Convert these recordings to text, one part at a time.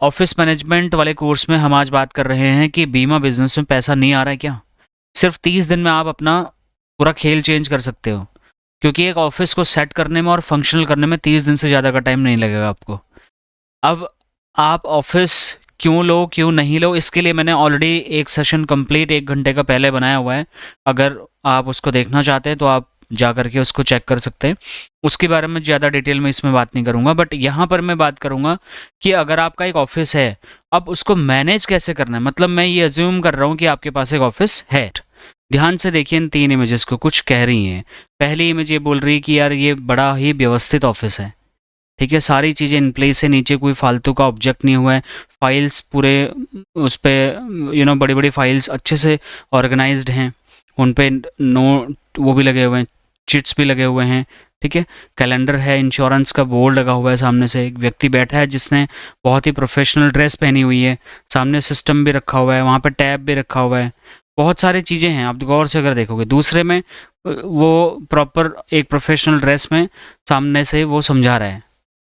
Office management वाले course में हम आज बात कर रहे हैं कि बीमा बिजनेस में पैसा नहीं आ रहा है क्या? सिर्फ 30 दिन में आप अपना पूरा खेल चेंज कर सकते हो, क्योंकि एक ऑफिस को सेट करने में और फंक्शनल करने में 30 दिन से ज़्यादा का टाइम नहीं लगेगा आपको। अब आप ऑफिस क्यों लो, क्यों नहीं लो, इसके लिए मैंने ऑलरेडी एक सेशन कंप्लीट 1 घंटे का पहले बनाया हुआ है। अगर आप उसको देखना चाहते हैं तो आप जा करके उसको चेक कर सकते हैं। उसके बारे में ज़्यादा डिटेल में इसमें बात नहीं करूँगा, बट यहाँ पर मैं बात करूँगा कि अगर आपका एक ऑफिस है, अब उसको मैनेज कैसे करना है। मतलब मैं ये अज्यूम कर रहा हूँ कि आपके पास एक ऑफिस है। ध्यान से देखिए इन 3 इमेजेस को, कुछ कह रही हैं। पहली इमेज ये बोल रही है कि यार ये बड़ा ही व्यवस्थित ऑफिस है, ठीक है, सारी चीज़ें इन प्लेस है, नीचे कोई फालतू का ऑब्जेक्ट नहीं हुआ है, फाइल्स पूरे उस पे बड़ी बड़ी फाइल्स अच्छे से ऑर्गेनाइज्ड हैं, उन पे नोट वो भी लगे हुए हैं, चिट्स भी लगे हुए हैं, ठीक है, कैलेंडर है, इंश्योरेंस का बोर्ड लगा हुआ है, सामने से एक व्यक्ति बैठा है जिसने बहुत ही प्रोफेशनल ड्रेस पहनी हुई है, सामने सिस्टम भी रखा हुआ है, वहाँ पे टैब भी रखा हुआ है, बहुत सारी चीज़ें हैं। आप गौर से अगर देखोगे, दूसरे में वो प्रॉपर एक प्रोफेशनल ड्रेस में सामने से वो समझा रहा है,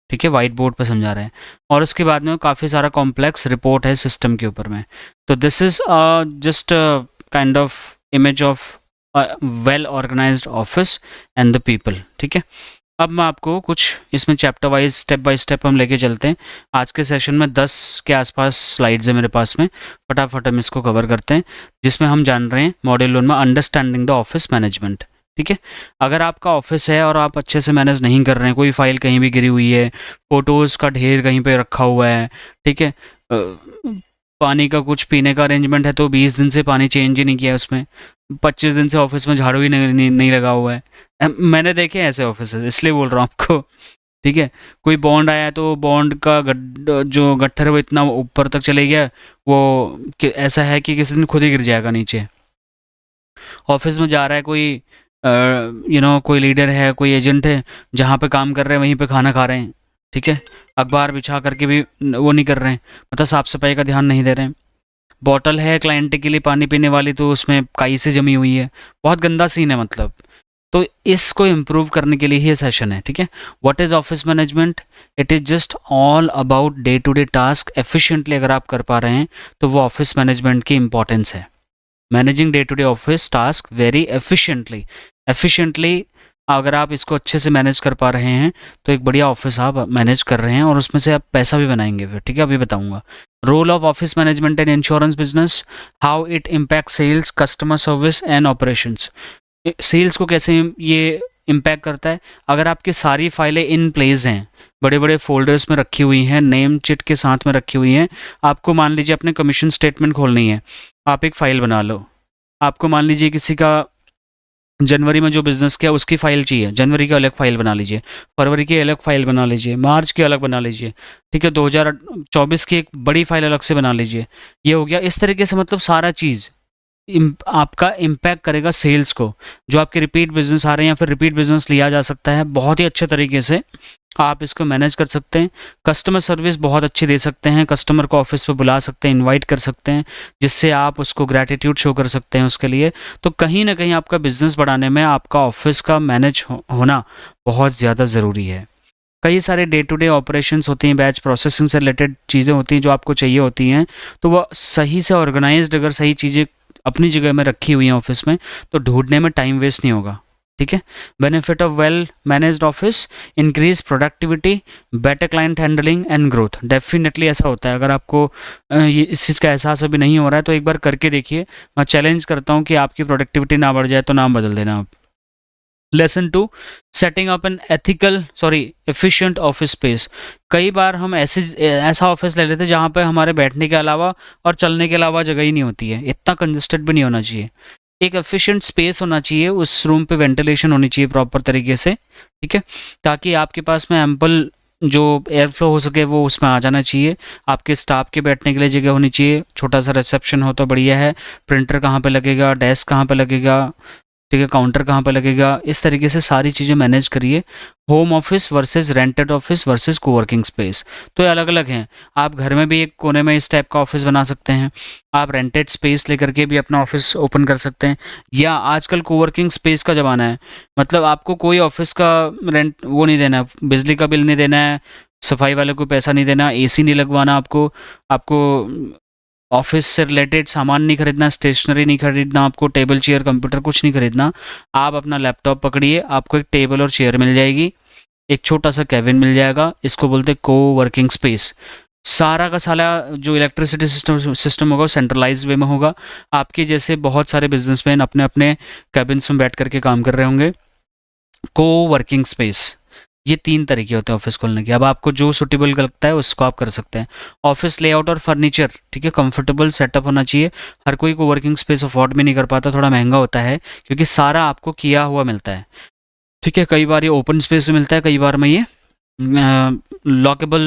ठीक है, वाइट बोर्ड पर समझा रहे हैं, और उसके बाद में काफ़ी सारा कॉम्प्लेक्स रिपोर्ट है सिस्टम के ऊपर में। तो this is just kind of image of well organized office and the people, ठीक है। अब मैं आपको कुछ इसमें chapter wise step by step हम लेके चलते हैं। आज के सेशन में 10 के आसपास स्लाइड्स है मेरे पास में, फटाफट हम इसको कवर करते हैं, जिसमें हम जान रहे हैं मॉड्यूल 1 में अंडरस्टैंडिंग द ऑफिस मैनेजमेंट, ठीक है। अगर आपका ऑफिस है और आप अच्छे से मैनेज नहीं कर रहे हैं, कोई फाइल कहीं भी गिरी हुई है, फोटोज़ का ढेर कहीं पे रखा हुआ है, ठीक है, पानी का कुछ पीने का अरेंजमेंट है तो 20 दिन से पानी चेंज ही नहीं किया उसमें, 25 दिन से ऑफिस में झाड़ू ही नहीं लगा हुआ है। मैंने देखे हैं ऐसे ऑफिस, इसलिए बोल रहा हूँ आपको, ठीक है। कोई बॉन्ड आया तो बॉन्ड का जो गट्ठर है वो इतना ऊपर तक चले गया, वो ऐसा है कि किसी दिन खुद ही गिर जाएगा नीचे। ऑफिस में जा रहा है कोई कोई लीडर है, कोई एजेंट है, जहाँ पे काम कर रहे हैं वहीं पे खाना खा रहे हैं, ठीक है, अखबार बिछा करके भी वो नहीं कर रहे हैं, मतलब साफ सफाई का ध्यान नहीं दे रहे हैं। बॉटल है क्लाइंट के लिए पानी पीने वाली, तो उसमें काई से जमी हुई है, बहुत गंदा सीन है मतलब। तो इसको इम्प्रूव करने के लिए ही ये सेशन है, ठीक है। What is office management? It is just all about day to day task efficiently अगर आप कर पा रहे हैं तो वो ऑफिस मैनेजमेंट की इंपॉर्टेंस है। Managing day to day office task very efficiently अगर आप इसको अच्छे से मैनेज कर पा रहे हैं तो एक बढ़िया ऑफिस आप मैनेज कर रहे हैं, और उसमें से आप पैसा भी बनाएंगे फिर, ठीक है, अभी बताऊंगा। Role of office management in insurance business, how it impact sales, customer service and operations. Sales को कैसे ये इम्पैक्ट करता है? अगर आपकी सारी फाइलें इन प्लेस हैं, बड़े बड़े फोल्डर्स में रखी हुई हैं, नेम चिट के साथ में रखी हुई हैं, आपको मान लीजिए अपने कमीशन स्टेटमेंट खोलनी है, आप एक फ़ाइल बना लो। आपको मान लीजिए किसी का जनवरी में जो बिज़नेस किया उसकी फ़ाइल चाहिए, जनवरी की अलग फ़ाइल बना लीजिए, फरवरी की अलग फ़ाइल बना लीजिए, मार्च की अलग बना लीजिए, ठीक है, 2024 की एक बड़ी फ़ाइल अलग से बना लीजिए। ये हो गया। इस तरीके से मतलब सारा चीज़ आपका इम्पैक्ट करेगा सेल्स को। जो आपके रिपीट बिजनेस आ रहे हैं या फिर रिपीट बिजनेस लिया जा सकता है, बहुत ही अच्छे तरीके से आप इसको मैनेज कर सकते हैं। कस्टमर सर्विस बहुत अच्छी दे सकते हैं, कस्टमर को ऑफिस पे बुला सकते हैं, इनवाइट कर सकते हैं, जिससे आप उसको ग्रैटिट्यूड शो कर सकते हैं उसके लिए। तो कहीं ना कहीं आपका बिजनेस बढ़ाने में आपका ऑफिस का मैनेज होना बहुत ज़्यादा ज़रूरी है। कई सारे डे टू डे ऑपरेशंस होती हैं, बैच प्रोसेसिंग से रिलेटेड चीज़ें होती हैं जो आपको चाहिए होती हैं, तो वह सही से ऑर्गेनाइज्ड अगर सही चीज़ें अपनी जगह में रखी हुई हैं ऑफिस में, तो ढूंढने में टाइम वेस्ट नहीं होगा, ठीक है। Benefit of well managed office, increase productivity, better client handling and growth. Definitely ऐसा होता है। अगर आपको ये इस चीज़ का एहसास अभी नहीं हो रहा है तो एक बार करके देखिए। मैं चैलेंज करता हूँ कि आपकी प्रोडक्टिविटी ना बढ़ जाए तो नाम बदल देना आप। Lesson 2, setting up an efficient office space. कई बार हम ऐसा ऑफिस ले लेते हैं जहाँ पे हमारे बैठने के अलावा और चलने के अलावा जगह ही नहीं होती है। इतना कंजस्टेड भी नहीं होना चाहिए। एक एफिशिएंट स्पेस होना चाहिए, उस रूम पे वेंटिलेशन होनी चाहिए प्रॉपर तरीके से, ठीक है, ताकि आपके पास में एम्पल जो एयर फ्लो हो सके वो उसमें आ जाना चाहिए। आपके स्टाफ के बैठने के लिए जगह होनी चाहिए, छोटा सा रिसेप्शन हो तो बढ़िया है। प्रिंटर कहाँ पे लगेगा, डेस्क कहाँ पे लगेगा, ठीक है, काउंटर कहाँ पे लगेगा, इस तरीके से सारी चीज़ें मैनेज करिए। Home office versus rented office versus coworking space, तो ये अलग अलग हैं। आप घर में भी एक कोने में इस टाइप का ऑफिस बना सकते हैं, आप रेंटेड स्पेस लेकर के भी अपना ऑफिस ओपन कर सकते हैं, या आजकल कोवर्किंग स्पेस का ज़माना है, मतलब आपको कोई ऑफिस का रेंट वो नहीं देना है, बिजली का बिल नहीं देना है, सफाई वाले को पैसा नहीं देना, एसी नहीं लगवाना आपको, आपको ऑफिस से रिलेटेड सामान नहीं खरीदना, स्टेशनरी नहीं खरीदना, आपको टेबल चेयर कंप्यूटर कुछ नहीं खरीदना। आप अपना लैपटॉप पकड़िए, आपको एक टेबल और चेयर मिल जाएगी, एक छोटा सा केबिन मिल जाएगा, इसको बोलते हैं को वर्किंग स्पेस। सारा का सारा जो इलेक्ट्रिसिटी सिस्टम होगा वो सेंट्रलाइज वे में होगा। आपके जैसे बहुत सारे बिजनेसमैन अपने अपने कैबिन्स में बैठ करके काम कर रहे होंगे। को वर्किंग स्पेस, ये 3 तरीके होते हैं ऑफिस खोलने के। अब आपको जो सुटेबल लगता है उसको आप कर सकते हैं। ऑफिस लेआउट और फर्नीचर, ठीक है, कंफर्टेबल सेटअप होना चाहिए। हर कोई को वर्किंग स्पेस अफोर्ड भी नहीं कर पाता, थोड़ा महंगा होता है, क्योंकि सारा आपको किया हुआ मिलता है, ठीक है। कई बार ये ओपन स्पेस में मिलता है, कई बार में ये लॉकेबल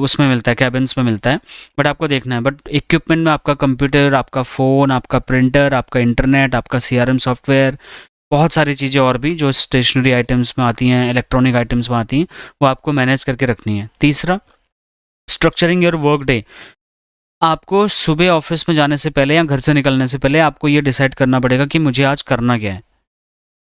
उसमें मिलता है, कैबिन्स में मिलता है, बट आपको देखना है। बट इक्विपमेंट में आपका कंप्यूटर, आपका फ़ोन, आपका प्रिंटर, आपका इंटरनेट, आपका CRM सॉफ्टवेयर, बहुत सारी चीज़ें और भी जो स्टेशनरी आइटम्स में आती हैं, इलेक्ट्रॉनिक आइटम्स में आती हैं, वो आपको मैनेज करके रखनी है। तीसरा, स्ट्रक्चरिंग योर वर्क डे। आपको सुबह ऑफिस में जाने से पहले या घर से निकलने से पहले आपको ये डिसाइड करना पड़ेगा कि मुझे आज करना क्या है।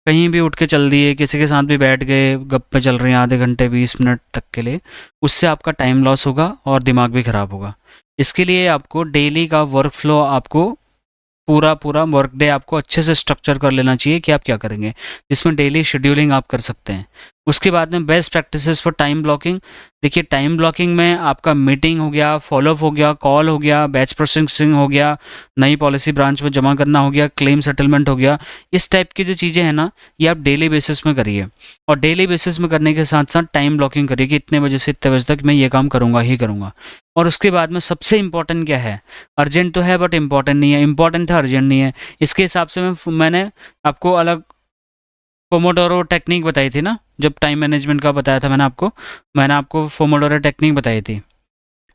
कहीं भी उठ के चल दिए, किसी के साथ भी बैठ गए, गप्पे चल रही हैं आधे घंटे 20 मिनट तक के लिए, उससे आपका टाइम लॉस होगा और दिमाग भी खराब होगा। इसके लिए आपको डेली का वर्क फ्लो, आपको पूरा पूरा वर्क डे आपको अच्छे से स्ट्रक्चर कर लेना चाहिए कि आप क्या करेंगे, जिसमें डेली शेड्यूलिंग आप कर सकते हैं। उसके बाद में best practices for time blocking. देखिए, टाइम ब्लॉकिंग में आपका मीटिंग हो गया, फॉलोअप हो गया, कॉल हो गया, बैच प्रोसेसिंग हो गया, नई पॉलिसी ब्रांच में जमा करना हो गया, क्लेम सेटलमेंट हो गया। इस टाइप की जो चीज़ें हैं ना, ये आप डेली बेसिस में करिए, और डेली बेसिस में करने के साथ साथ टाइम ब्लॉकिंग करिए कि इतने बजे से इतने बजे तक मैं ये काम करूँगा ही करूँगा। और उसके बाद में सबसे इंपॉर्टेंट क्या है, अर्जेंट तो है बट इम्पॉर्टेंट नहीं है, इम्पॉर्टेंट है अर्जेंट नहीं है। इसके हिसाब से मैंने आपको अलग पोमोडोरो टेक्निक बताई थी ना, जब टाइम मैनेजमेंट का बताया था मैंने आपको पोमोडोरो टेक्निक बताई थी,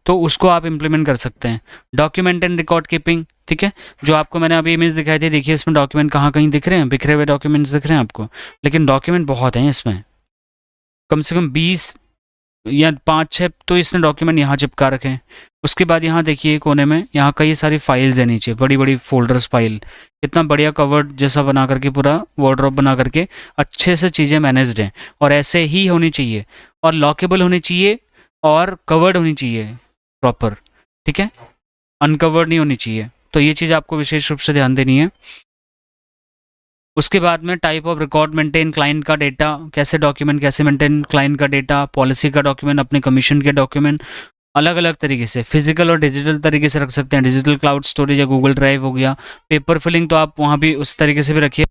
तो उसको आप इम्प्लीमेंट कर सकते हैं। डॉक्यूमेंट एंड रिकॉर्ड कीपिंग, ठीक है, जो आपको मैंने अभी इमेज दिखाई थी, देखिए इसमें डॉक्यूमेंट कहाँ कहीं दिख रहे हैं, बिखरे हुए डॉक्यूमेंट्स दिख रहे हैं आपको, लेकिन डॉक्यूमेंट बहुत हैं इसमें, कम से कम 20 या 5-6 तो इसने डॉक्यूमेंट यहाँ चिपका रखे हैं। उसके बाद यहाँ देखिए कोने में, यहाँ कई सारी फाइल्स है नीचे, बड़ी बड़ी फोल्डर्स फाइल, इतना बढ़िया कवर्ड जैसा बना करके, पूरा वार्डरोब बना करके अच्छे से चीज़ें मैनेज्ड हैं, और ऐसे ही होनी चाहिए, और लॉकेबल होनी चाहिए, और कवर्ड होनी चाहिए प्रॉपर, ठीक है, अनकवर्ड नहीं होनी चाहिए। तो ये चीज़ आपको विशेष रूप से ध्यान देनी है। उसके बाद में type of record maintain, client का डेटा कैसे डॉक्यूमेंट, कैसे मेंटेन क्लाइंट का डेटा, पॉलिसी का डॉक्यूमेंट, अपने कमीशन के डॉक्यूमेंट, अलग अलग तरीके से फिजिकल और डिजिटल तरीके से रख सकते हैं। डिजिटल क्लाउड स्टोरेज या गूगल ड्राइव हो गया, पेपर फिलिंग तो आप वहाँ भी उस तरीके से भी रखिए।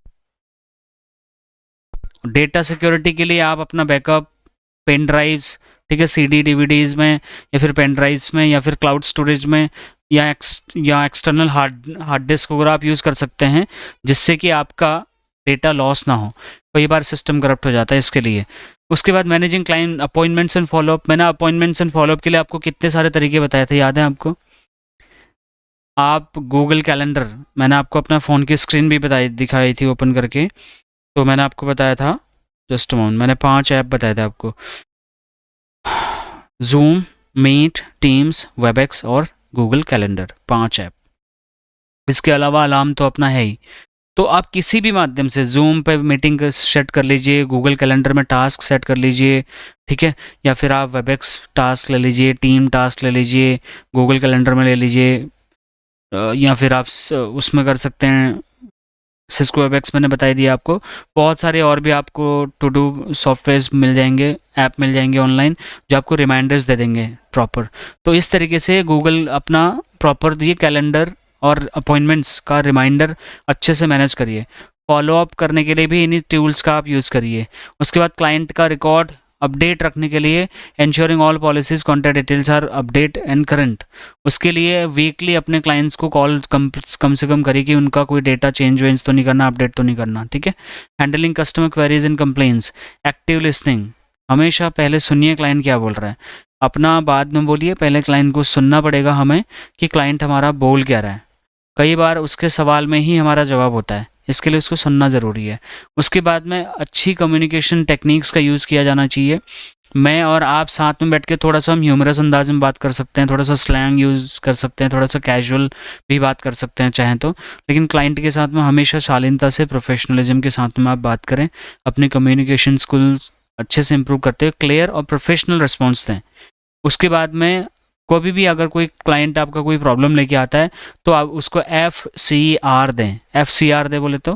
डेटा सिक्योरिटी के लिए आप अपना बैकअप पेन ड्राइव्स, ठीक है, CD DVDs में, या फिर पेन ड्राइव्स में, या फिर क्लाउड स्टोरेज में, या एक्सटर्नल हार्ड डिस्क वगैरह आप यूज़ कर सकते हैं, जिससे कि आपका डेटा लॉस ना हो। कई बार सिस्टम करप्ट हो जाता है इसके लिए। उसके बाद managing client appointments and follow up. मैंने अपॉइंटमेंट्स एंड फॉलोअप के लिए आपको कितने सारे तरीके बताए थे, याद है आपको? आप गूगल कैलेंडर, मैंने आपको अपना फ़ोन की स्क्रीन भी दिखाई थी ओपन करके, तो मैंने आपको बताया था, जस्ट मोमेंट, मैंने 5 ऐप बताए थे आपको, जूम, मीट, टीम्स, वेबएक्स और गूगल कैलेंडर, 5 ऐप। इसके अलावा अलार्म तो अपना है ही, तो आप किसी भी माध्यम से जूम पे मीटिंग सेट कर लीजिए, गूगल कैलेंडर में टास्क सेट कर लीजिए, ठीक है, या फिर आप वेबएक्स टास्क ले लीजिए, टीम टास्क ले लीजिए, गूगल कैलेंडर में ले लीजिए, या फिर आप उसमें कर सकते हैं, सिस्को वेबएक्स मैंने बताई दिया आपको। बहुत सारे और भी आपको टू डू सॉफ्टवेयर मिल जाएंगे, ऐप मिल जाएंगे ऑनलाइन, जो आपको रिमाइंडर्स दे देंगे प्रॉपर। तो इस तरीके से गूगल अपना प्रॉपर ये कैलेंडर और अपॉइंटमेंट्स का रिमाइंडर अच्छे से मैनेज करिए। फॉलोअप करने के लिए भी इन्हीं टूल्स का आप यूज़ करिए। उसके बाद क्लाइंट का रिकॉर्ड अपडेट रखने के लिए ensuring all policies contact details are update and current, उसके लिए वीकली अपने क्लाइंट्स को कॉल कम से कम करिए कि उनका कोई डेटा चेंज वेंज तो नहीं करना, अपडेट तो नहीं करना, ठीक है। Handling customer queries and complaints, active listening, हमेशा पहले सुनिए क्लाइंट क्या बोल रहा है, अपना बाद में बोलिए, पहले क्लाइंट को सुनना पड़ेगा हमें कि क्लाइंट हमारा बोल क्या रहा है। कई बार उसके सवाल में ही हमारा जवाब होता है, इसके लिए उसको सुनना ज़रूरी है। उसके बाद में अच्छी कम्युनिकेशन टेक्निक्स का यूज़ किया जाना चाहिए। मैं और आप साथ में बैठ के थोड़ा सा हम ह्यूमरस अंदाज में बात कर सकते हैं, थोड़ा सा स्लैंग यूज़ कर सकते हैं, थोड़ा सा कैजुअल भी बात कर सकते हैं चाहें तो, लेकिन क्लाइंट के साथ में हमेशा शालीनता से, प्रोफेशनलिज्म के साथ में आप बात करें। अपने कम्युनिकेशन स्किल्स अच्छे से इम्प्रूव करते हुए क्लियर और प्रोफेशनल रिस्पॉन्स दें। उसके बाद में कभी भी अगर कोई क्लाइंट आपका कोई प्रॉब्लम लेके आता है तो आप उसको FCR दें। FCR दें बोले तो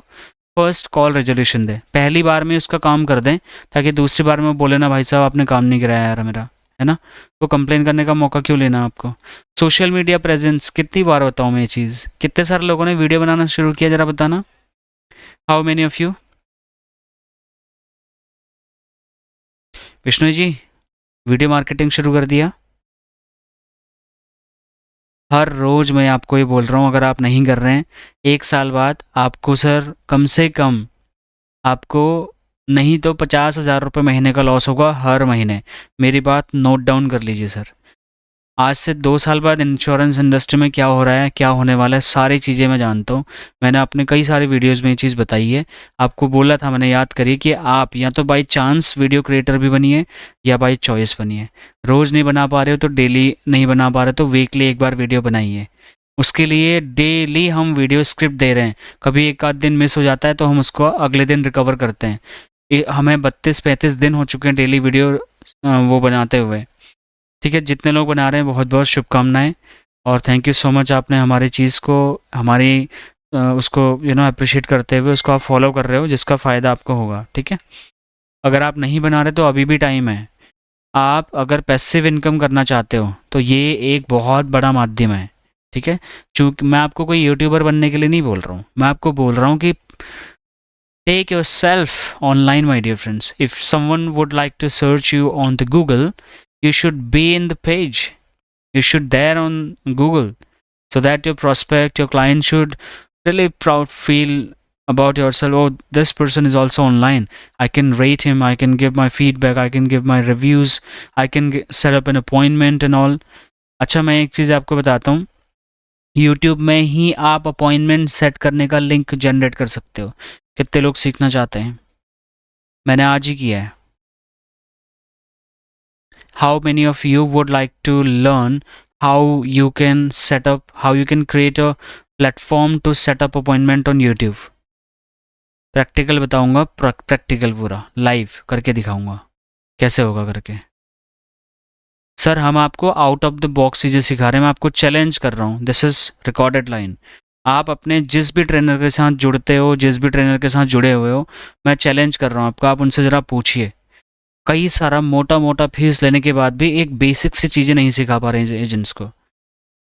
फर्स्ट कॉल रेजोल्यूशन दें। पहली बार में उसका काम कर दें ताकि दूसरी बार में वो बोले ना भाई साहब आपने काम नहीं कराया यार मेरा, है ना। तो कंप्लेन करने का मौका क्यों लेना आपको। सोशल मीडिया प्रेजेंस, कितनी बार बताऊँ मैं ये चीज़, कितने सारे लोगों ने वीडियो बनाना शुरू किया जरा बताना। How many of you. Vishnu ji video marketing शुरू कर दिया। हर रोज़ मैं आपको ये बोल रहा हूँ अगर आप नहीं कर रहे हैं 1 साल बाद आपको सर कम से कम आपको नहीं तो 50,000 रुपये महीने का लॉस होगा हर महीने। मेरी बात नोट डाउन कर लीजिए सर। आज से 2 साल बाद इंश्योरेंस इंडस्ट्री में क्या हो रहा है क्या होने वाला है सारी चीज़ें मैं जानता हूँ। मैंने अपने कई सारे वीडियोज़ में ये चीज़ बताई है। आपको बोला था मैंने, याद करिए कि आप या तो बाई चांस वीडियो क्रिएटर भी बनिए या बाई चॉइस बनिए। रोज़ नहीं बना पा रहे हो तो डेली नहीं बना पा रहे तो वीकली एक बार वीडियो बनाइए। उसके लिए डेली हम वीडियो स्क्रिप्ट दे रहे हैं। कभी एक आध दिन मिस हो जाता है तो हम उसको अगले दिन रिकवर करते हैं। हमें 32-35 दिन हो चुके हैं डेली वीडियो वो बनाते हुए। ठीक है, जितने लोग बना रहे हैं बहुत बहुत शुभकामनाएं और थैंक यू सो मच। आपने हमारी चीज़ को हमारी उसको अप्रिशिएट करते हुए उसको आप फॉलो कर रहे हो जिसका फ़ायदा आपको होगा। ठीक है, अगर आप नहीं बना रहे तो अभी भी टाइम है। आप अगर पैसिव इनकम करना चाहते हो तो ये एक बहुत बड़ा माध्यम है। ठीक है, चूँकि मैं आपको कोई यूट्यूबर बनने के लिए नहीं बोल रहा हूँ, मैं आपको बोल रहा हूँ कि take yourself online my dear friends. If someone would like to search you on the Google, you should be in the page, you should there on Google, so that your prospect, your client should really proud feel about yourself. Oh, this person is also online, I can rate him, I can give my feedback, I can give my reviews, I can set up an appointment and all. अच्छा, मैं एक चीज़ आपको बताता हूँ, YouTube में ही आप appointment set करने का लिंक जनरेट कर सकते हो। कितने लोग सीखना चाहते हैं? मैंने आज ही किया है। How many of you would like to learn how you can set up, how you can create a platform to set up appointment on YouTube? Practical बताऊंगा, प्रैक्टिकल पूरा लाइव करके दिखाऊंगा कैसे होगा करके। सर हम आपको आउट ऑफ द बॉक्स चीज़ें सिखा रहे हैं, मैं आपको चैलेंज कर रहा हूँ। This is recorded line. आप अपने जिस भी ट्रेनर के साथ जुड़ते हो, जिस भी ट्रेनर के साथ जुड़े हुए हो, मैं चैलेंज कर रहा हूँ आपको, आप उनसे ज़रा पूछिए। कई सारा मोटा मोटा फीस लेने के बाद भी एक बेसिक सी चीज़ें नहीं सिखा पा रहे हैं एजेंट्स को।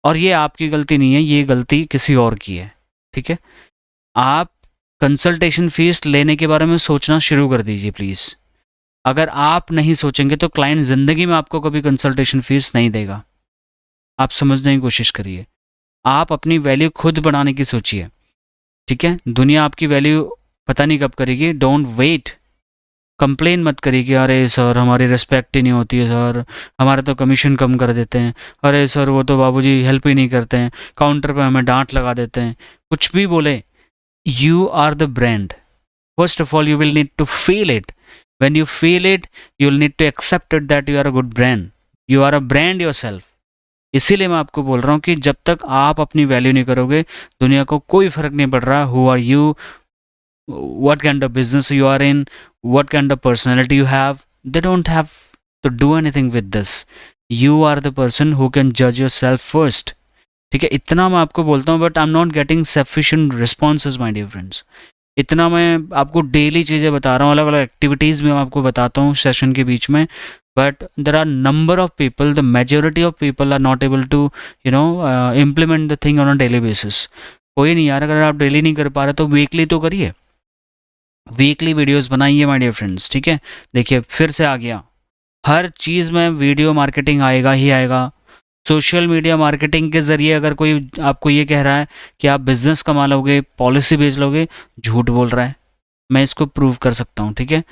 और ये आपकी गलती नहीं है, ये गलती किसी और की है। ठीक है, आप कंसल्टेशन फीस लेने के बारे में सोचना शुरू कर दीजिए प्लीज़। अगर आप नहीं सोचेंगे तो क्लाइंट ज़िंदगी में आपको कभी कंसल्टेशन फीस नहीं देगा। आप समझने की कोशिश करिए। आप अपनी वैल्यू खुद बढ़ाने की सोचिए। ठीक है, दुनिया आपकी वैल्यू पता नहीं कब करेगी। Don't wait. कंप्लेन मत करिए कि अरे सर हमारी रिस्पेक्ट ही नहीं होती है, सर हमारे तो कमीशन कम कर देते हैं, अरे सर वो तो बाबूजी हेल्प ही नहीं करते हैं, काउंटर पे हमें डांट लगा देते हैं। कुछ भी बोले, you are the brand. First of all you will need to feel it. When you feel it you will need to accept it that you are a good brand, you are a brand yourself. इसीलिए मैं आपको बोल रहा हूँ कि जब तक आप अपनी वैल्यू नहीं करोगे दुनिया को कोई फर्क नहीं पड़ रहा who are you, what kind of business you are in, what kind of personality you have. They don't have to do anything with this. You are the person who can judge yourself first. ठीक है, इतना मैं आपको बोलता हूँ, but I am not getting sufficient responses my dear friends. इतना मैं आपको डेली चीज़ें बता रहा हूँ, अलग अलग एक्टिविटीज़ भी मैं आपको बताता हूँ सेशन के बीच में, but there are number of people, the majority of people are not able to implement the thing on a daily basis. कोई नहीं यार, अगर आप डेली नहीं कर पा रहे तो वीकली तो करिए, वीकली वीडियोस बनाइए माय डियर फ्रेंड्स। ठीक है, देखिए फिर से आ गया, हर चीज़ में वीडियो मार्केटिंग आएगा ही आएगा। सोशल मीडिया मार्केटिंग के ज़रिए अगर कोई आपको ये कह रहा है कि आप बिजनेस कमा लोगे, पॉलिसी बेच लोगे, झूठ बोल रहा है। मैं इसको प्रूव कर सकता हूँ। ठीक है,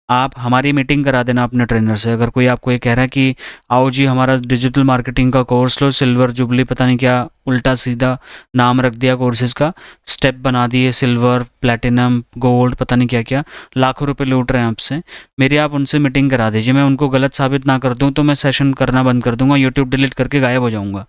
आप हमारी मीटिंग करा देना अपने ट्रेनर से। अगर कोई आपको ये कह रहा है कि आओ जी हमारा डिजिटल मार्केटिंग का कोर्स लो, सिल्वर जुबली पता नहीं क्या उल्टा सीधा नाम रख दिया कोर्सेज का, स्टेप बना दिए सिल्वर प्लैटिनम गोल्ड पता नहीं क्या क्या, लाखों रुपए लूट रहे हैं आपसे। मेरी आप उनसे मीटिंग करा दीजिए, मैं उनको गलत साबित ना कर दूँ तो मैं सेशन करना बंद कर दूंगा, यूट्यूब डिलीट करके गायब हो जाऊंगा।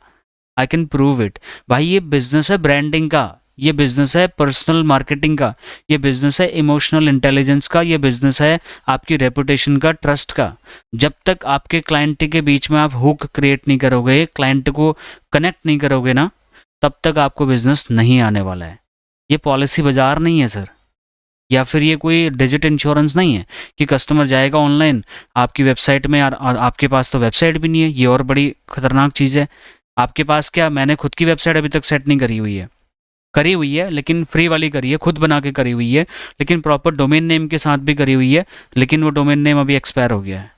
I can prove it. भाई ये बिजनेस है ब्रांडिंग का, ये बिजनेस है पर्सनल मार्केटिंग का, ये बिजनेस है इमोशनल इंटेलिजेंस का, ये बिजनेस है आपकी रेपुटेशन का, ट्रस्ट का। जब तक आपके क्लाइंट के बीच में आप हुक क्रिएट नहीं करोगे, क्लाइंट को कनेक्ट नहीं करोगे ना, तब तक आपको बिजनेस नहीं आने वाला है। ये पॉलिसी बाजार नहीं है सर, या फिर ये कोई डिजिट इंश्योरेंस नहीं है कि कस्टमर जाएगा ऑनलाइन आपकी वेबसाइट में, और आपके पास तो वेबसाइट भी नहीं है। ये और बड़ी खतरनाक चीज़ है। आपके पास क्या, मैंने खुद की वेबसाइट अभी तक सेट नहीं करी हुई है, करी हुई है लेकिन फ्री वाली करी है, खुद बना के करी हुई है, लेकिन प्रॉपर डोमेन नेम के साथ भी करी हुई है, लेकिन वो डोमेन नेम अभी एक्सपायर हो गया है,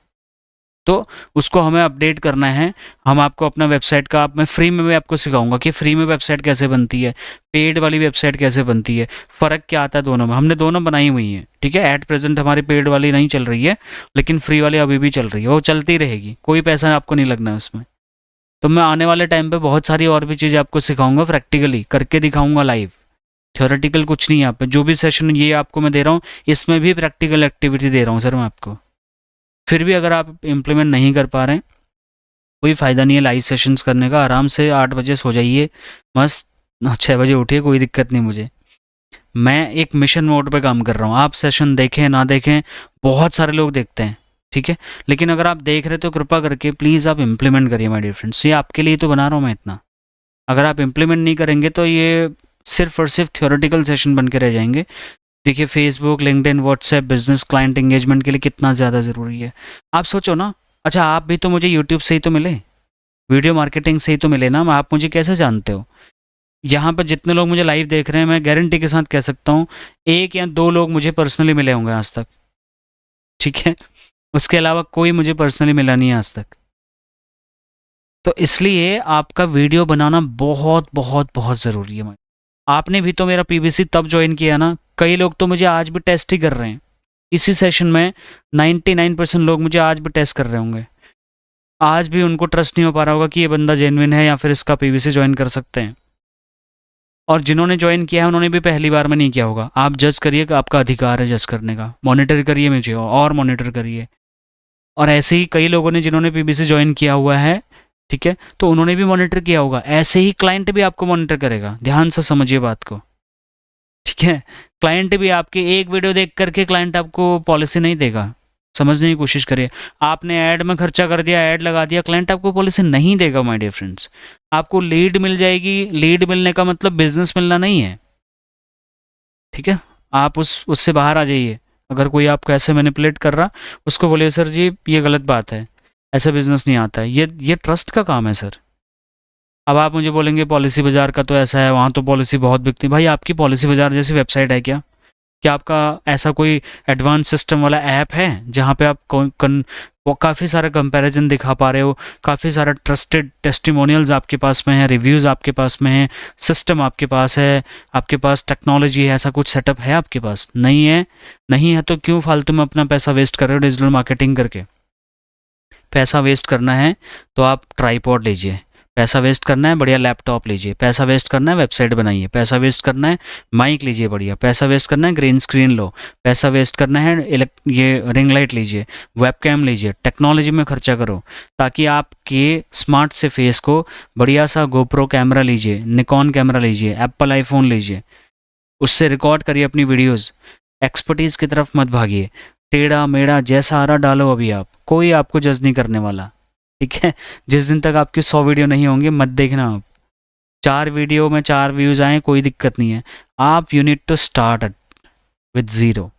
तो उसको हमें अपडेट करना है। हम आपको अपना वेबसाइट का, मैं फ्री में भी आपको सिखाऊंगा कि फ्री में वेबसाइट कैसे बनती है, पेड वाली वेबसाइट कैसे बनती है, फ़र्क क्या आता है दोनों में। हमने दोनों बनाई हुई हैं, ठीक है। एट प्रेजेंट हमारी पेड वाली नहीं चल रही है, लेकिन फ्री वाली अभी भी चल रही है, वो चलती रहेगी, कोई पैसा आपको नहीं लगना है उसमें। तो मैं आने वाले टाइम पे बहुत सारी और भी चीज़ें आपको सिखाऊंगा, प्रैक्टिकली करके दिखाऊंगा लाइव। थ्योरेटिकल कुछ नहीं है। यहाँ पे जो भी सेशन ये आपको मैं दे रहा हूँ, इसमें भी प्रैक्टिकल एक्टिविटी दे रहा हूँ सर मैं आपको। फिर भी अगर आप इम्प्लीमेंट नहीं कर पा रहे हैं, कोई फ़ायदा नहीं है लाइव सेशंस करने का। आराम से 8 बजे सो जाइए, मस्त 6 बजे उठिए, कोई दिक्कत नहीं मुझे। मैं एक मिशन मोड पे काम कर रहा हूँ। आप सेशन देखें ना देखें, बहुत सारे लोग देखते हैं, ठीक है, लेकिन अगर आप देख रहे तो कृपा करके प्लीज़ आप इम्प्लीमेंट करिए माय डियर फ्रेंड्स। ये आपके लिए तो बना रहा हूँ मैं इतना। अगर आप इम्प्लीमेंट नहीं करेंगे तो ये सिर्फ और सिर्फ थ्योरेटिकल सेशन बन के रह जाएंगे। देखिए Facebook, LinkedIn, WhatsApp business client engagement के लिए कितना ज़्यादा ज़रूरी है। आप सोचो ना, अच्छा आप भी तो मुझे यूट्यूब से ही तो मिले, वीडियो मार्केटिंग से ही तो मिले ना। आप मुझे कैसे जानते हो? यहाँ पर जितने लोग मुझे लाइव देख रहे हैं, मैं गारंटी के साथ कह सकता हूँ 1 या 2 लोग मुझे पर्सनली मिले होंगे आज तक, ठीक है। उसके अलावा कोई मुझे पर्सनली मिला नहीं है आज तक। तो इसलिए आपका वीडियो बनाना बहुत बहुत बहुत ज़रूरी है। आपने भी तो मेरा पीबीसी तब ज्वाइन किया ना। कई लोग तो मुझे आज भी टेस्ट ही कर रहे हैं। इसी सेशन में 99% लोग मुझे आज भी टेस्ट कर रहे होंगे। आज भी उनको ट्रस्ट नहीं हो पा रहा होगा कि ये बंदा जेन्युइन है या फिर इसका पीबीसी ज्वाइन कर सकते हैं। और जिन्होंने ज्वाइन किया है उन्होंने भी पहली बार में नहीं किया होगा। आप जज करिए कि आपका अधिकार है जज करने का। मॉनिटर करिए मुझे और मॉनिटर करिए। और ऐसे ही कई लोगों ने जिन्होंने पीबीसी ज्वाइन किया हुआ है, ठीक है, तो उन्होंने भी मॉनिटर किया होगा। ऐसे ही क्लाइंट भी आपको मॉनिटर करेगा। ध्यान से समझिए बात को, ठीक है। क्लाइंट भी आपकी एक वीडियो देख करके क्लाइंट आपको पॉलिसी नहीं देगा। समझने की कोशिश करिए। आपने ऐड में खर्चा कर दिया, ऐड लगा दिया, क्लाइंट आपको पॉलिसी नहीं देगा माय डियर फ्रेंड्स। आपको लीड मिल जाएगी। लीड मिलने का मतलब बिजनेस मिलना नहीं है, ठीक है। आप उससे बाहर आ जाइए। अगर कोई आपको ऐसे मैनिपुलेट कर रहा, उसको बोलिए सर जी ये गलत बात है, ऐसा बिजनेस नहीं आता है। ये ट्रस्ट का काम है सर। अब आप मुझे बोलेंगे पॉलिसी बाजार का तो ऐसा है, वहाँ तो पॉलिसी बहुत बिकती है। भाई आपकी पॉलिसी बाजार जैसी वेबसाइट है क्या? क्या आपका ऐसा कोई एडवांस सिस्टम वाला ऐप है जहाँ पे आप वो काफ़ी सारा कंपैरिजन दिखा पा रहे हो, काफ़ी सारा ट्रस्टेड टेस्टिमोनियल्स आपके पास में है, रिव्यूज़ आपके पास में है, सिस्टम आपके पास है, आपके पास टेक्नोलॉजी है, ऐसा कुछ सेटअप है आपके पास? नहीं है। नहीं है तो क्यों फालतू में अपना पैसा वेस्ट कर रहे हो डिजिटल मार्केटिंग करके? पैसा वेस्ट करना है तो आप ट्राईपॉड लीजिए। पैसा वेस्ट करना है बढ़िया लैपटॉप लीजिए। पैसा वेस्ट करना है वेबसाइट बनाइए। पैसा वेस्ट करना है माइक लीजिए बढ़िया। पैसा वेस्ट करना है ग्रीन स्क्रीन लो। पैसा वेस्ट करना है ये रिंग लाइट लीजिए, वेबकैम लीजिए। टेक्नोलॉजी में खर्चा करो ताकि आपके स्मार्ट से फेस को बढ़िया सा गोप्रो कैमरा लीजिए, निकॉन कैमरा लीजिए, एप्पल आईफोन लीजिए, उससे रिकॉर्ड करिए अपनी वीडियोज़। एक्सपर्टीज़ की तरफ मत भागिए। टेढ़ा मेढ़ा जैसा आ रहा डालो अभी आप, कोई आपको जज नहीं करने वाला, ठीक है। जिस दिन तक आपकी 100 वीडियो नहीं होंगे मत देखना आप। 4 वीडियो में 4 व्यूज़ आए कोई दिक्कत नहीं है। आप you need to start with zero.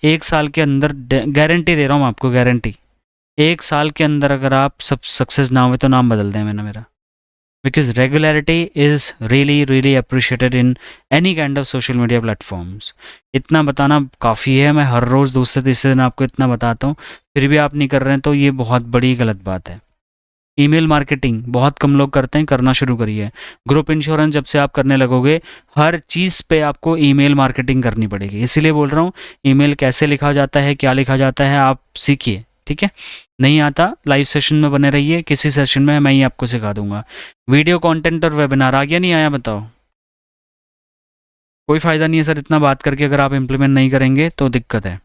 1 साल के अंदर गारंटी दे रहा हूँ आपको, गारंटी। 1 साल के अंदर अगर आप सब सक्सेस ना हुए तो नाम बदल दें मैंने मेरा। Because regularity is really really appreciated in any kind of social media platforms. इतना बताना काफ़ी है। मैं हर रोज़ दूसरे तीसरे दिन आपको इतना बताता हूँ, फिर भी आप नहीं कर रहे हैं तो ये बहुत बड़ी गलत बात है। ईमेल मार्केटिंग बहुत कम लोग करते हैं, करना शुरू करिए। ग्रुप इंश्योरेंस जब से आप करने लगोगे, हर चीज़ पे आपको ईमेल मार्केटिंग करनी पड़ेगी। इसीलिए बोल रहा हूँ ईमेल कैसे लिखा जाता है, क्या लिखा जाता है, आप सीखिए, ठीक है। नहीं आता लाइव सेशन में बने रहिए, किसी सेशन में मैं ही आपको सिखा दूंगा। वीडियो कंटेंट और वेबिनार आ गया नहीं आया बताओ? कोई फ़ायदा नहीं है सर इतना बात करके, अगर आप इम्प्लीमेंट नहीं करेंगे तो दिक्कत है।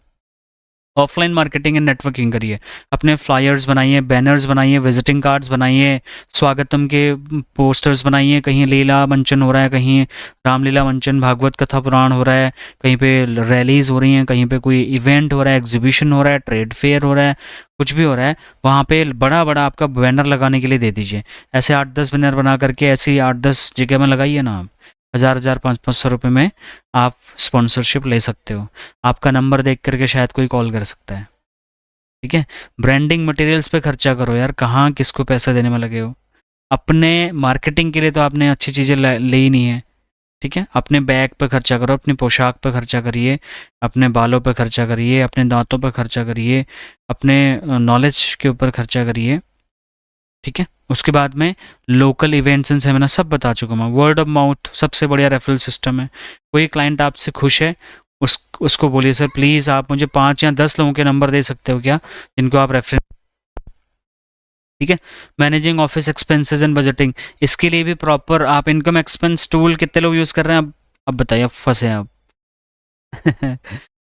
ऑफलाइन मार्केटिंग एंड नेटवर्किंग करिए, अपने फ्लायर्स बनाइए, बैनर्स बनाइए, विजिटिंग कार्ड्स बनाइए, स्वागतम के पोस्टर्स बनाइए। कहीं लीला मंचन हो रहा है, कहीं रामलीला मंचन, भागवत कथा पुराण हो रहा है, कहीं पे रैलीज हो रही हैं, कहीं पे कोई इवेंट हो रहा है, एग्जीबिशन हो रहा है, ट्रेड फेयर हो रहा है, कुछ भी हो रहा है, वहाँ पे बड़ा बड़ा आपका बैनर लगाने के लिए दे दीजिए। ऐसे 8-10 बैनर बना करके ऐसी 8-10 जगह में लगाइए ना आप। 1000-1000 500-500 रुपये में आप स्पॉन्सरशिप ले सकते हो। आपका नंबर देख करके शायद कोई कॉल कर सकता है। ठीक है, ब्रांडिंग मटेरियल्स पे खर्चा करो यार, कहाँ किसको पैसा देने में लगे हो। अपने मार्केटिंग के लिए तो आपने अच्छी चीज़ें ले ही नहीं है। ठीक है, अपने बैग पे खर्चा करो, अपनी पोशाक पे खर्चा करिए, अपने बालों पे खर्चा करिए, अपने दांतों पे खर्चा करिए, अपने नॉलेज के ऊपर खर्चा करिए। ठीक है, उसके बाद में लोकल इवेंट्स एंड सेमिनार सब बता चुका मैं। वर्ड ऑफ माउथ सबसे बढ़िया रेफरल सिस्टम है। कोई क्लाइंट आपसे खुश है, उसको बोलिए सर प्लीज़ आप मुझे 5 या 10 लोगों के नंबर दे सकते हो क्या, जिनको आप रेफरेंस। ठीक है, managing office expenses and budgeting, इसके लिए भी प्रॉपर आप इनकम एक्सपेंस टूल कितने लोग यूज़ कर रहे हैं अब बताइए, अब फंसे हैं आप।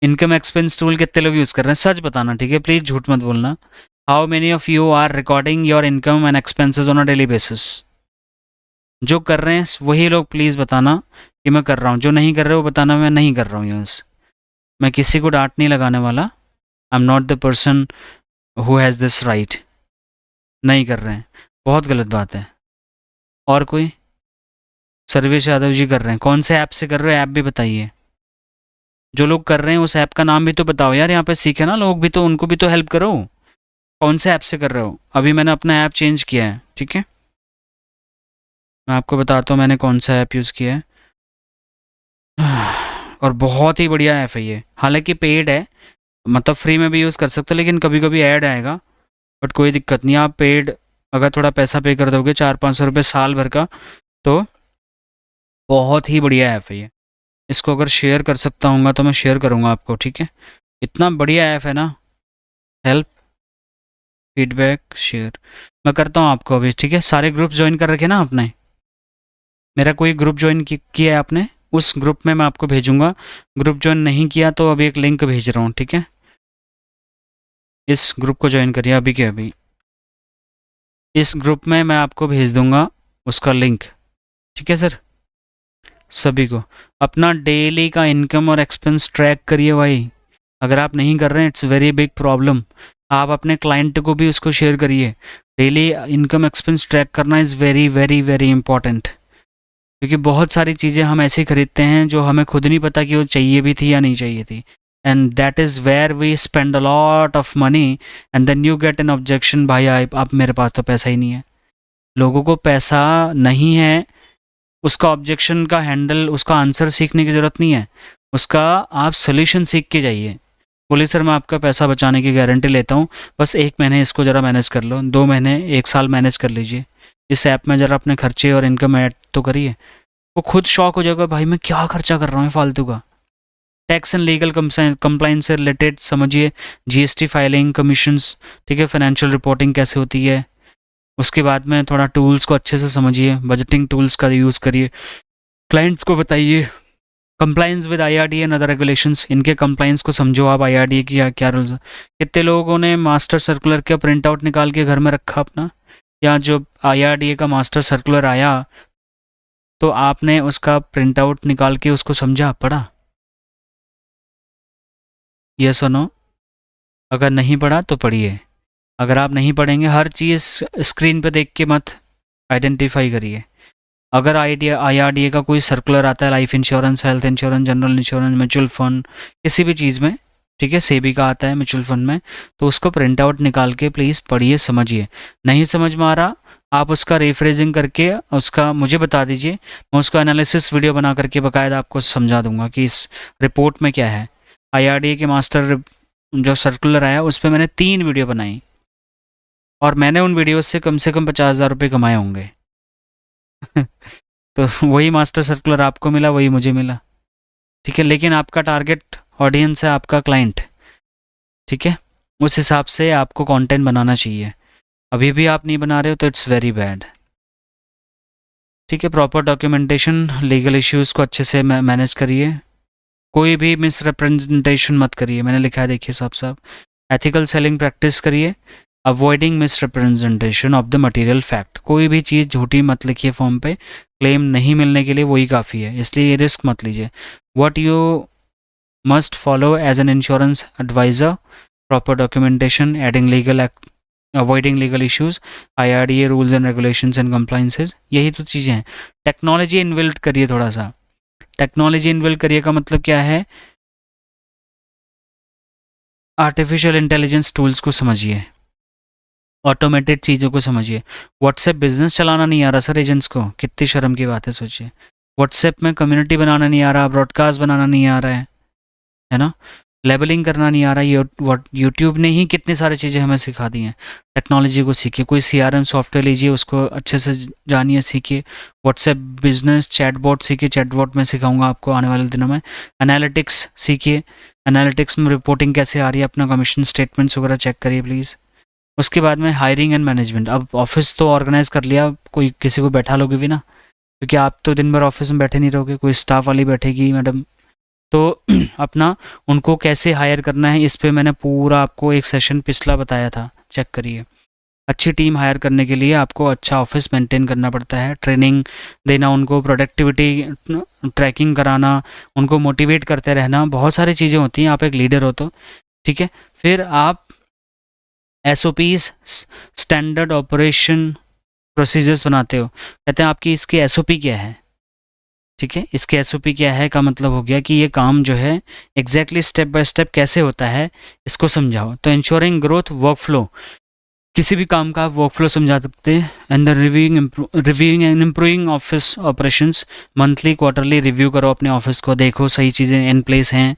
इनकम एक्सपेंस टूल कितने लोग यूज़ कर रहे हैं, सच बताना। ठीक है, प्लीज़ झूठ मत बोलना। How many of you are recording your income and expenses on a daily basis. जो कर रहे हैं वही लोग प्लीज़ बताना कि मैं कर रहा हूँ, जो नहीं कर रहे वो बताना मैं नहीं कर रहा हूँ यूज़। मैं किसी को डांट नहीं लगाने वाला। आई am not the person who has this right. नहीं कर रहे हैं, बहुत गलत बात है। और कोई? सर्वेश यादव जी कर रहे हैं, कौन से ऐप से कर रहे हो, ऐप भी बताइए। जो लोग कर रहे हैं उस ऐप का नाम भी तो बताओ यार, यहाँ पे सीखे ना लोग भी, तो उनको भी तो हेल्प करो। कौन से ऐप से कर रहे हो? अभी मैंने अपना ऐप चेंज किया है। ठीक है, मैं आपको बताता हूँ मैंने कौन सा ऐप यूज़ किया है। और बहुत ही बढ़िया ऐप है ये, हालांकि पेड है, मतलब फ्री में भी यूज़ कर सकते हो, लेकिन कभी कभी ऐड आएगा, बट कोई दिक्कत नहीं। आप पेड अगर थोड़ा पैसा पे कर दोगे 400-500 रुपये साल भर का, तो बहुत ही बढ़िया ऐप है ये। इसको अगर शेयर कर सकता हूँ तो मैं शेयर करूँगा आपको। ठीक है, इतना बढ़िया ऐप है ना। हेल्प, फीडबैक, शेयर, मैं करता हूँ आपको अभी। ठीक है, सारे ग्रुप्स ज्वाइन कर रखे ना आपने? मेरा कोई ग्रुप ज्वाइन किया है आपने? उस ग्रुप में मैं आपको भेजूंगा। ग्रुप ज्वाइन नहीं किया तो अभी एक लिंक भेज रहा हूँ। ठीक है, इस ग्रुप को ज्वाइन करिए अभी के अभी। इस ग्रुप में मैं आपको भेज दूंगा उसका लिंक। ठीक है सर, सभी को अपना डेली का इनकम और एक्सपेंस ट्रैक करिए भाई। अगर आप नहीं कर रहे हैं इट्स वेरी बिग प्रॉब्लम। आप अपने क्लाइंट को भी उसको शेयर करिए। डेली इनकम एक्सपेंस ट्रैक करना is very very very important, क्योंकि बहुत सारी चीज़ें हम ऐसे ही खरीदते हैं जो हमें खुद नहीं पता कि वो चाहिए भी थी या नहीं चाहिए थी, and that is where we spend a lot of money and then you get an objection, भाई आप मेरे पास तो पैसा ही नहीं है। लोगों को पैसा नहीं है, उसका ऑब्जेक्शन का हैंडल, उसका आंसर सीखने की ज़रूरत नहीं है, उसका आप सोल्यूशन सीख के जाइए। बोलिए सर मैं आपका पैसा बचाने की गारंटी लेता हूँ, बस 1 महीने इसको ज़रा मैनेज कर लो, 2 महीने 1 साल मैनेज कर लीजिए, इस ऐप में ज़रा अपने खर्चे और इनकम ऐड तो करिए। वो खुद शॉक हो जाएगा, भाई मैं क्या खर्चा कर रहा हूँ फालतू का। टैक्स एंड लीगल कंप्लाइंस से रिलेटेड समझिए, जीएसटी फाइलिंग, कमीशंस, ठीक है, फाइनेंशियल रिपोर्टिंग कैसे होती है। उसके बाद में थोड़ा टूल्स को अच्छे से समझिए, बजटिंग टूल्स का यूज़ करिए, क्लाइंट्स को बताइए compliance with IRDA and other regulations, इनके कंप्लाइंस को समझो आप, आईआरडीए की क्या रूल्स है। कितने लोगों ने मास्टर सर्कुलर का प्रिंट आउट निकाल के घर में रखा अपना, या जो आईआरडीए का मास्टर सर्कुलर आया तो आपने उसका प्रिंट आउट निकाल के उसको समझा, पढ़ा? यस और नो? अगर नहीं पढ़ा तो पढ़िए। अगर आप नहीं पढ़ेंगे, हर चीज़ स्क्रीन पे देख के मत आइडेंटिफाई करिए। अगर आईआरडीए का कोई सर्कुलर आता है, life insurance, health insurance, general insurance, mutual fund, किसी भी चीज़ में, ठीक है, सेबी का आता है म्यूचुअल फंड में, तो उसको प्रिंट आउट निकाल के प्लीज़ पढ़िए, समझिए। नहीं समझ में आ रहा, आप उसका रिफ्रेजिंग करके उसका मुझे बता दीजिए, मैं उसका एनालिसिस वीडियो बना करके बाकायदा आपको समझा दूंगा कि इस रिपोर्ट में क्या है। आईआरडीए के मास्टर जो सर्कुलर आया उस पर मैंने 3 वीडियो बनाई, और मैंने उन वीडियोस से कम 50,000 रुपये कमाए होंगे। तो वही मास्टर सर्कुलर आपको मिला, वही मुझे मिला। ठीक है, लेकिन आपका टारगेट ऑडियंस है आपका क्लाइंट। ठीक है, उस हिसाब से आपको कंटेंट बनाना चाहिए। अभी भी आप नहीं बना रहे हो तो इट्स वेरी बैड। ठीक है, प्रॉपर डॉक्यूमेंटेशन, लीगल इश्यूज़ को अच्छे से मैनेज करिए। कोई भी मिसरिप्रेजेंटेशन मत करिए, मैंने लिखा है देखिए साफ साफ। एथिकल सेलिंग प्रैक्टिस करिए, avoiding misrepresentation of the material fact. कोई भी चीज़ झूठी मत लिखिए फॉर्म पे, क्लेम नहीं मिलने के लिए वही काफ़ी है, इसलिए ये रिस्क मत लीजिए। What you must follow as an insurance advisor, proper documentation, adding legal avoiding legal issues, IRDA rules and regulations and compliances, यही तो चीज़ें हैं। टेक्नोलॉजी इन्बिल्ट करिए थोड़ा सा। टेक्नोलॉजी इन्बिल्ट करिए का मतलब क्या है, आर्टिफिशियल इंटेलिजेंस टूल्स को समझिए, ऑटोमेटेड चीज़ों को समझिए। व्हाट्सएप बिजनेस चलाना नहीं आ रहा सर एजेंट्स को, कितनी शर्म की बात है सोचिए। व्हाट्सएप में कम्युनिटी बनाना नहीं आ रहा, ब्रॉडकास्ट बनाना नहीं आ रहा है ना, लेबलिंग करना नहीं आ रहा है। यूट्यूब ने ही कितनी सारी चीज़ें हमें सिखा दी हैं। टेक्नोलॉजी को सीखिए, कोई CRM सॉफ्टवेयर लीजिए, उसको अच्छे से जानिए, सीखिए। व्हाट्सएप बिजनेस चैटबॉट सीखिए, चैटबॉट में सिखाऊंगा आपको आने वाले दिनों में। एनालिटिक्स सीखिए, एनालिटिक्स में रिपोर्टिंग कैसे आ रही है, अपना कमीशन स्टेटमेंट्स वगैरह चेक करिए प्लीज़। उसके बाद में हायरिंग एंड मैनेजमेंट। अब ऑफिस तो ऑर्गेनाइज कर लिया, कोई किसी को बैठा लोगे भी ना, क्योंकि आप तो दिन भर ऑफिस में बैठे नहीं रहोगे, कोई स्टाफ वाली बैठेगी मैडम, तो अपना उनको कैसे हायर करना है, इस पे मैंने पूरा आपको एक सेशन पिछला बताया था, चेक करिए। अच्छी टीम हायर करने के लिए आपको अच्छा ऑफिस मेंटेन करना पड़ता है, ट्रेनिंग देना उनको, प्रोडक्टिविटी ट्रैकिंग कराना, उनको मोटिवेट करते रहना, बहुत सारी चीज़ें होती हैं, आप एक लीडर हो तो ठीक है। फिर आप SOPs स्टैंडर्ड ऑपरेशन प्रोसीजर्स बनाते हो, कहते हैं आपकी इसकी SOP क्या है, ठीक है। इसके SOP क्या है का मतलब हो गया कि ये काम जो है एग्जैक्टली स्टेप बाय स्टेप कैसे होता है, इसको समझाओ। तो इंश्योरिंग ग्रोथ वर्कफ्लो, किसी भी काम का आप वर्कफ्लो समझा सकते हैं। And the reviewing and improving office operations, monthly quarterly review करो अपने ऑफिस को, देखो सही चीज़ें इन प्लेस हैं,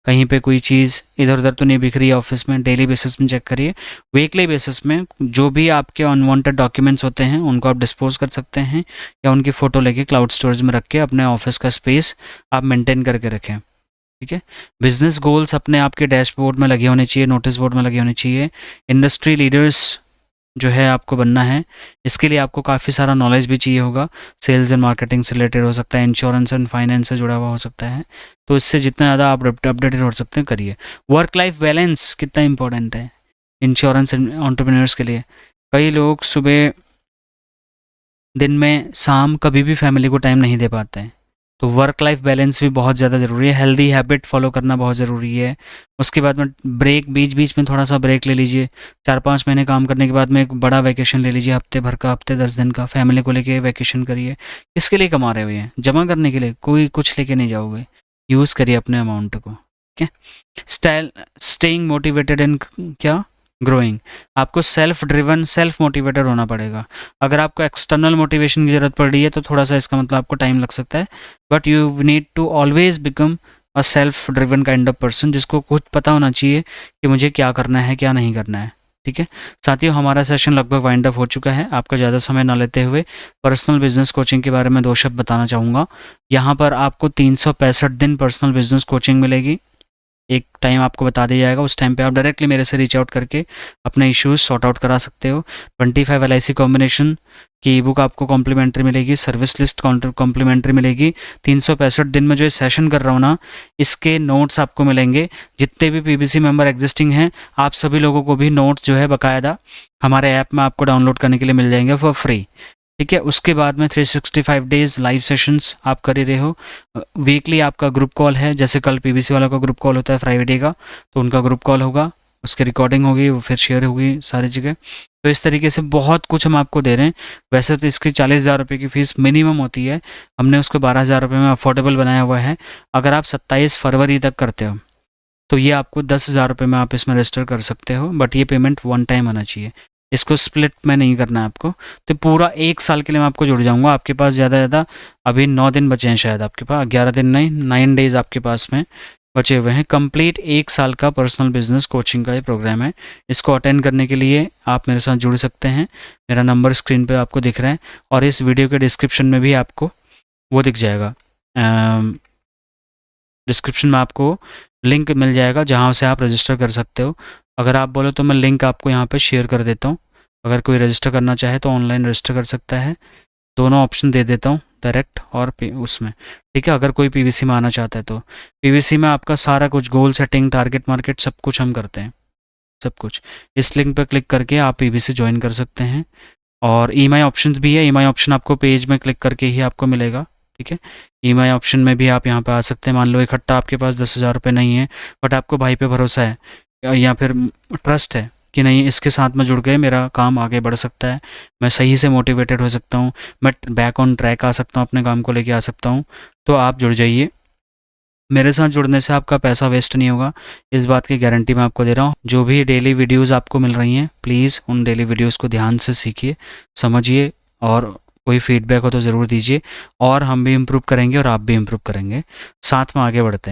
कहीं पे कोई चीज़ इधर उधर तो नहीं बिख रही है ऑफिस में। डेली बेसिस में चेक करिए। वीकली बेसिस में जो भी आपके अनवांटेड डॉक्यूमेंट्स होते हैं उनको आप डिस्पोज कर सकते हैं, या उनकी फ़ोटो लेके क्लाउड स्टोरेज में रख के अपने ऑफिस का स्पेस आप मेंटेन करके रखें, ठीक है। बिजनेस गोल्स अपने आपके डैशबोर्ड में लगे होने चाहिए, नोटिस बोर्ड में लगे होने चाहिए। इंडस्ट्री लीडर्स जो है आपको बनना है, इसके लिए आपको काफ़ी सारा नॉलेज भी चाहिए होगा। सेल्स एंड मार्केटिंग से रिलेटेड हो सकता है, इंश्योरेंस एंड फाइनेंस से जुड़ा हुआ हो सकता है, तो इससे जितना ज़्यादा आप अपडेटेड हो सकते हैं करिए। वर्क लाइफ बैलेंस कितना इंपॉर्टेंट है इंश्योरेंस एंड एंटरप्रेन्योर्स के लिए। कई लोग सुबह, दिन में, शाम कभी भी फैमिली को टाइम नहीं दे पाते हैं, तो वर्क लाइफ बैलेंस भी बहुत ज़्यादा ज़रूरी है। हेल्दी हैबिट फॉलो करना बहुत ज़रूरी है। उसके बाद में ब्रेक, बीच बीच में थोड़ा सा ब्रेक ले लीजिए। 4-5 महीने काम करने के बाद में एक बड़ा वैकेशन ले लीजिए, हफ्ते भर का, हफ्ते 10 दिन का, फैमिली को लेके वैकेशन करिए। किसके लिए कमा रहे हो, ये जमा करने के लिए, कोई कुछ लेके नहीं जाओगे, यूज़ करिए अपने अमाउंट को, ठीक है। स्टाइल स्टेइंग मोटिवेटेड एंड क्या ग्रोइंग, आपको सेल्फ ड्रिवन, सेल्फ मोटिवेटेड होना पड़ेगा। अगर आपको एक्सटर्नल मोटिवेशन की ज़रूरत पड़ रही है तो थोड़ा सा इसका मतलब आपको टाइम लग सकता है, but you need to always become a self driven kind of person, जिसको खुद पता होना चाहिए कि मुझे क्या करना है, क्या नहीं करना है, ठीक है। साथियों, हमारा सेशन लगभग वाइंड अप हो चुका है। आपका ज़्यादा समय ना लेते हुए पर्सनल बिजनेस कोचिंग के बारे में 2 शब्द बताना चाहूँगा। यहाँ पर आपको 365 दिन पर्सनल बिजनेस कोचिंग मिलेगी। एक टाइम आपको बता दिया जाएगा, उस टाइम पे आप डायरेक्टली मेरे से रीच आउट करके अपने इश्यूज सॉर्ट आउट करा सकते हो। 25 LIC कॉम्बिनेशन की ई बुक आपको कॉम्प्लीमेंट्री मिलेगी, सर्विस लिस्ट कॉम्प्लीमेंट्री मिलेगी। 365 दिन में जो सेशन कर रहा हूँ ना, इसके नोट्स आपको मिलेंगे। जितने भी PBC मेंबर एग्जिस्टिंग हैं, आप सभी लोगों को भी नोट्स जो है बाकायदा हमारे ऐप में आपको डाउनलोड करने के लिए मिल जाएंगे फॉर फ्री, ठीक है। उसके बाद में 365 डेज लाइव सेशंस आप कर ही रहे हो। वीकली आपका ग्रुप कॉल है, जैसे कल PBC वाला का ग्रुप कॉल होता है फ्राइडे का, तो उनका ग्रुप कॉल होगा, उसकी रिकॉर्डिंग होगी, वो फिर शेयर होगी सारी जगह। तो इस तरीके से बहुत कुछ हम आपको दे रहे हैं। वैसे तो इसकी 40,000 रुपये की फ़ीस मिनिमम होती है, हमने उसको 12,000 रुपये में अफोर्डेबल बनाया हुआ है। अगर आप 27 फरवरी तक करते हो तो ये आपको 10,000 रुपये में आप इसमें रजिस्टर कर सकते हो, बट ये पेमेंट वन टाइम आना चाहिए, इसको स्प्लिट में नहीं करना है आपको। तो पूरा 1 साल के लिए मैं आपको जुड़ जाऊंगा। आपके पास ज़्यादा अभी 9 दिन बचे हैं, शायद आपके पास 11 दिन नहीं, 9 डेज आपके पास में बचे हुए हैं। कंप्लीट 1 साल का पर्सनल बिजनेस कोचिंग का ये प्रोग्राम है। इसको अटेंड करने के लिए आप मेरे साथ जुड़ सकते हैं। मेरा नंबर स्क्रीन पे आपको दिख रहा है, और इस वीडियो के डिस्क्रिप्शन में भी आपको वो दिख जाएगा। डिस्क्रिप्शन में आपको लिंक मिल जाएगा जहाँ से आप रजिस्टर कर सकते हो। अगर आप बोलो तो मैं लिंक आपको यहाँ पे शेयर कर देता हूँ। अगर कोई रजिस्टर करना चाहे तो ऑनलाइन रजिस्टर कर सकता है। दोनों ऑप्शन दे देता हूँ, डायरेक्ट और उसमें, ठीक है। अगर कोई पीवीसी में आना चाहता है तो पीवीसी में आपका सारा कुछ गोल सेटिंग, टारगेट मार्केट सब कुछ हम करते हैं, सब कुछ। इस लिंक पर क्लिक करके आप पीवीसी ज्वाइन कर सकते हैं। और ईएमआई ऑप्शंस भी है, ईएमआई ऑप्शन आपको पेज में क्लिक करके ही आपको मिलेगा, ठीक है। ईएमआई ऑप्शन में भी आप यहाँ पे आ सकते हैं। मान लो इकट्ठा आपके पास 10,000 रुपये नहीं है, बट आपको भाई पे भरोसा है या फिर ट्रस्ट है कि नहीं इसके साथ में जुड़ गए मेरा काम आगे बढ़ सकता है, मैं सही से मोटिवेटेड हो सकता हूँ, मैं बैक ऑन ट्रैक आ सकता हूँ, अपने काम को लेके आ सकता हूँ, तो आप जुड़ जाइए। मेरे साथ जुड़ने से आपका पैसा वेस्ट नहीं होगा, इस बात की गारंटी मैं आपको दे रहा हूँ। जो भी डेली वीडियोस आपको मिल रही हैं, प्लीज़ उन डेली वीडियोस को ध्यान से सीखिए, समझिए, और कोई फीडबैक हो तो ज़रूर दीजिए। और हम भी इम्प्रूव करेंगे और आप भी इम्प्रूव करेंगे, साथ में आगे बढ़ते हैं।